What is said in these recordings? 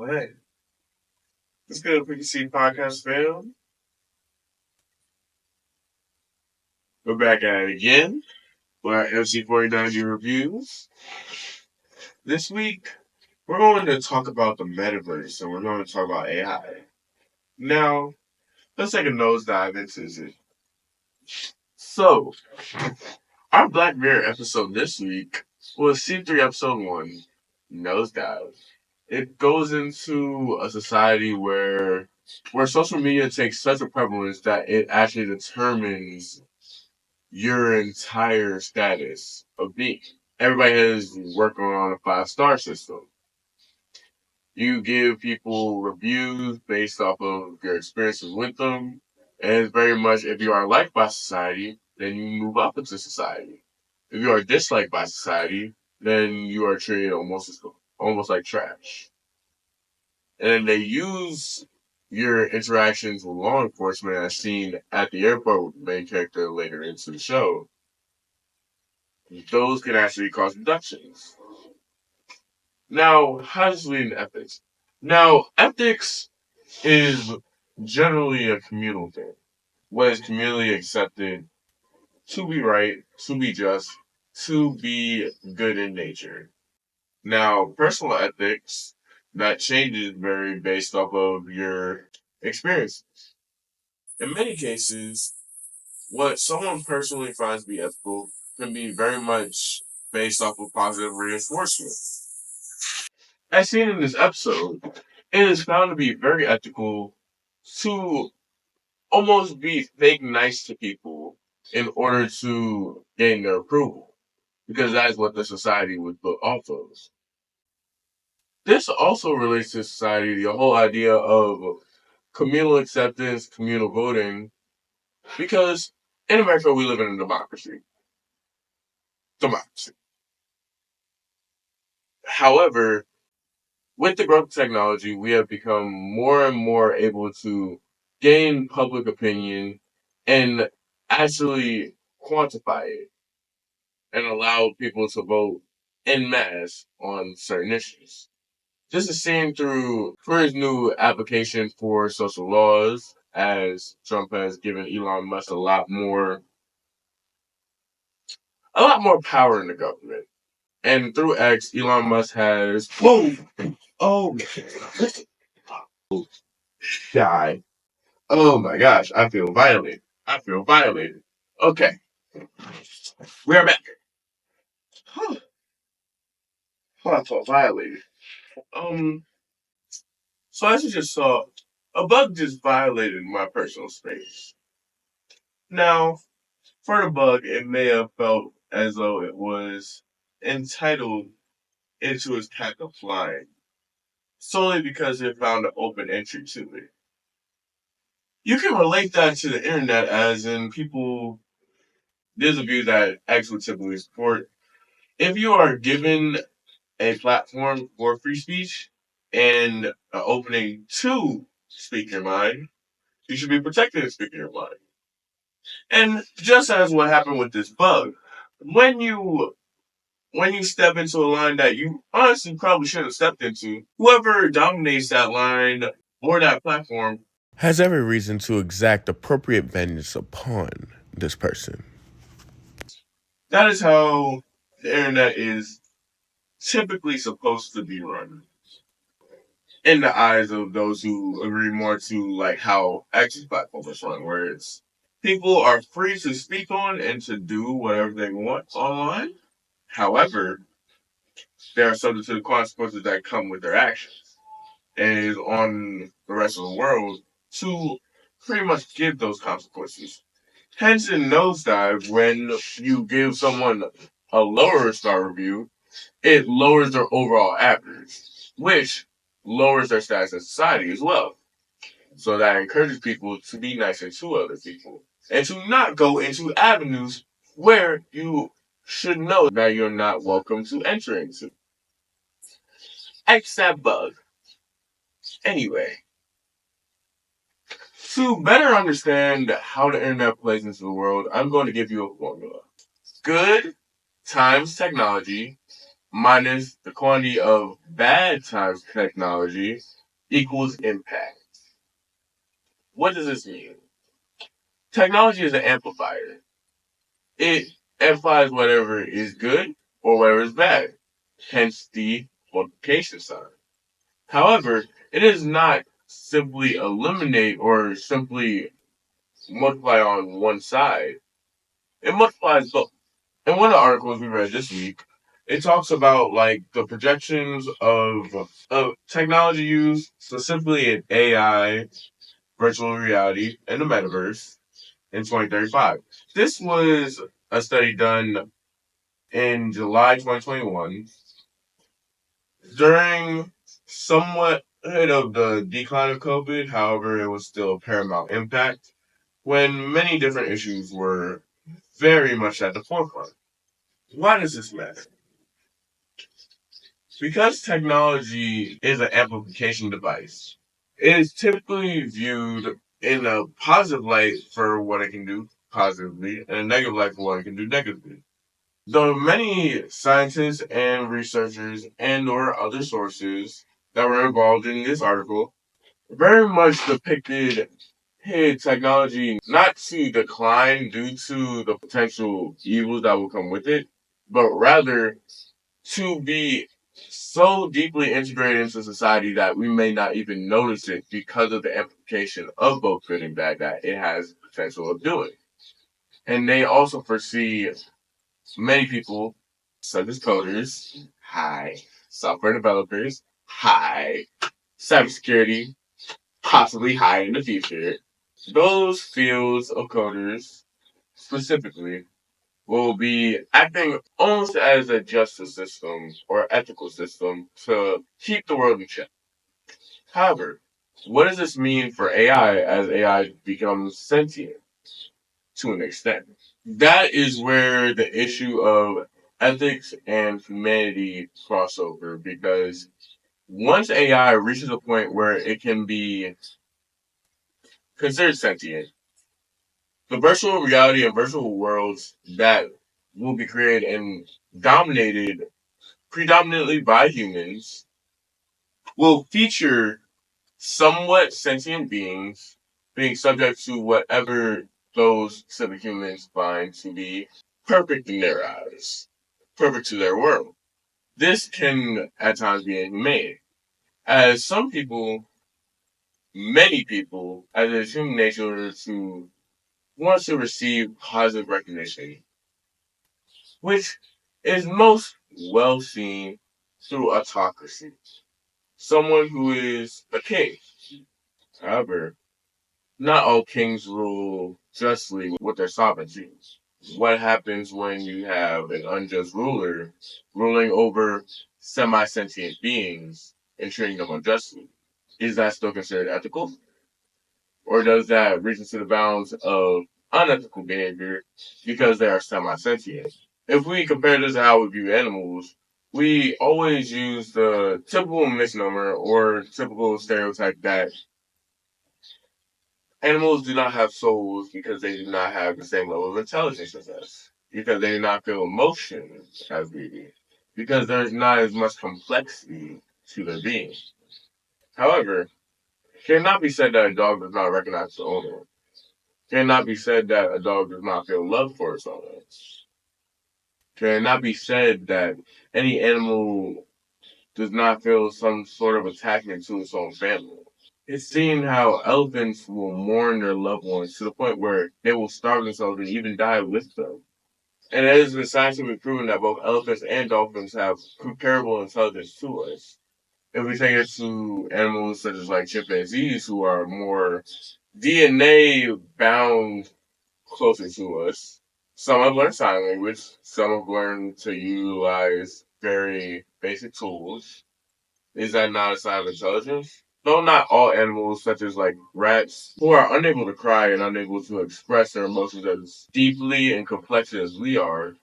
Well, hey, it's good PTC podcast fam. We're back at it again for our MC49 reviews. This week, we're going to talk about the metaverse and we're going to talk about AI. Now, let's take a nosedive into it. So, our Black Mirror episode this week was C3 episode 1, Nosedive. It goes into a society where social media takes such a prevalence that it actually determines your entire status of being. Everybody is working on a 5-star system. You give people reviews based off of your experiences with them. And it's very much if you are liked by society, then you move up into society. If you are disliked by society, then you are treated almost like trash. And then they use your interactions with law enforcement as seen at the airport with the main character later into the show. Those can actually cause deductions. Now, how does this lead into ethics? Now, ethics is generally a communal thing. What is communally accepted to be right, to be just, to be good in nature. Now, personal ethics, that changes very based off of your experience. In many cases, what someone personally finds to be ethical can be very much based off of positive reinforcement. As seen in this episode, it is found to be very ethical to almost be fake nice to people in order to gain their approval, because that is what the society was built off of. This also relates to society, the whole idea of communal acceptance, communal voting, because in America we live in a democracy. Democracy. However, with the growth of technology, we have become more and more able to gain public opinion and actually quantify it and allow people to vote en masse on certain issues. This is seen through for his new application for social laws, as Trump has given Elon Musk a lot more power in the government. And through X, Elon Musk has oh die. Oh my gosh, I feel violated. I feel violated. Okay, we are back. Oh, I felt violated. Um, so as you just saw, a bug just violated my personal space. Now, for the bug, it may have felt as though it was entitled into its path of flying, solely because it found an open entry to it. You can relate that to the internet, as in people, there's a view that X would typically support. If you are given a platform for free speech and an opening to speak your mind, you should be protected in speaking your mind. And just as what happened with this bug, when you when you step into a line that you honestly probably shouldn't have stepped into, whoever dominates that line or that platform has every reason to exact appropriate vengeance upon this person. That is how the internet is typically supposed to be run. In the eyes of those who agree more to like how X's platform is run, where it's people are free to speak on and to do whatever they want online. However, they are subject to the consequences that come with their actions. And it is on the rest of the world to pretty much give those consequences. Hence, in Nosedive, when you give someone a lower star review, it lowers their overall average, which lowers their status in society as well. So that encourages people to be nicer to other people and to not go into avenues where you should know that you're not welcome to enter into. X that bug. Anyway, to better understand how the internet plays into the world, I'm going to give you a formula. Good times technology minus the quantity of bad times technology equals impact. What does this mean? Technology is an amplifier. It amplifies whatever is good or whatever is bad, hence the multiplication sign. However, it does not simply eliminate or simply multiply on one side. It multiplies both. In one of the articles we read this week, it talks about like the projections of technology use, specifically in AI, virtual reality, and the metaverse in 2035. This was a study done in July 2021 during somewhat ahead of the decline of COVID. However, it was still a paramount impact when many different issues were very much at the forefront. Why does this matter? Because technology is an amplification device, it is typically viewed in a positive light for what it can do positively and a negative light for what it can do negatively. Though many scientists and researchers and or other sources that were involved in this article very much depicted technology not to decline due to the potential evils that will come with it, but rather to be so deeply integrated into society that we may not even notice it because of the amplification of both good and bad that it has potential of doing. And they also foresee many people, such as coders, hi, software developers, hi, cybersecurity, possibly high in the future. Those fields of coders specifically will be acting almost as a justice system or ethical system to keep the world in check. However, what does this mean for AI as AI becomes sentient to an extent? That is where the issue of ethics and humanity cross over because once AI reaches a point where it can be considered sentient, the virtual reality and virtual worlds that will be created and dominated predominantly by humans will feature somewhat sentient beings being subject to whatever those specific humans find to be perfect in their eyes, perfect to their world. This can at times be inhumane, as some people, many people, as it's human nature to want to receive positive recognition, which is most well seen through autocracy. Someone who is a king. However, not all kings rule justly with their sovereignty. What happens when you have an unjust ruler ruling over semi-sentient beings and treating them unjustly? Is that still considered ethical? Or does that reach into the bounds of unethical behavior because they are semi-sentient? If we compare this to how we view animals, we always use the typical misnomer or typical stereotype that animals do not have souls because they do not have the same level of intelligence as us, because they do not feel emotions as we do, because there's not as much complexity to their being. However, it cannot be said that a dog does not recognize its owner. It cannot be said that a dog does not feel love for its owner. It cannot be said that any animal does not feel some sort of attachment to its own family. It's seen how elephants will mourn their loved ones to the point where they will starve themselves and even die with them. And it has been scientifically proven that both elephants and dolphins have comparable intelligence to us. If we take it to animals such as like chimpanzees who are more DNA bound closer to us, some have learned sign language, some have learned to utilize very basic tools. Is that not a sign of intelligence? Though not all animals, such as like rats, who are unable to cry and unable to express their emotions as deeply and complex as we are,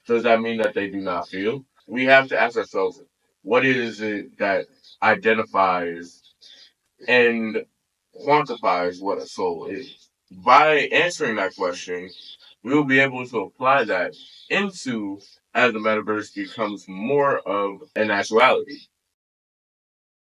does that mean that they do not feel? We have to ask ourselves, what is it that identifies and quantifies what a soul is? By answering that question, we will be able to apply that into as the metaverse becomes more of an actuality.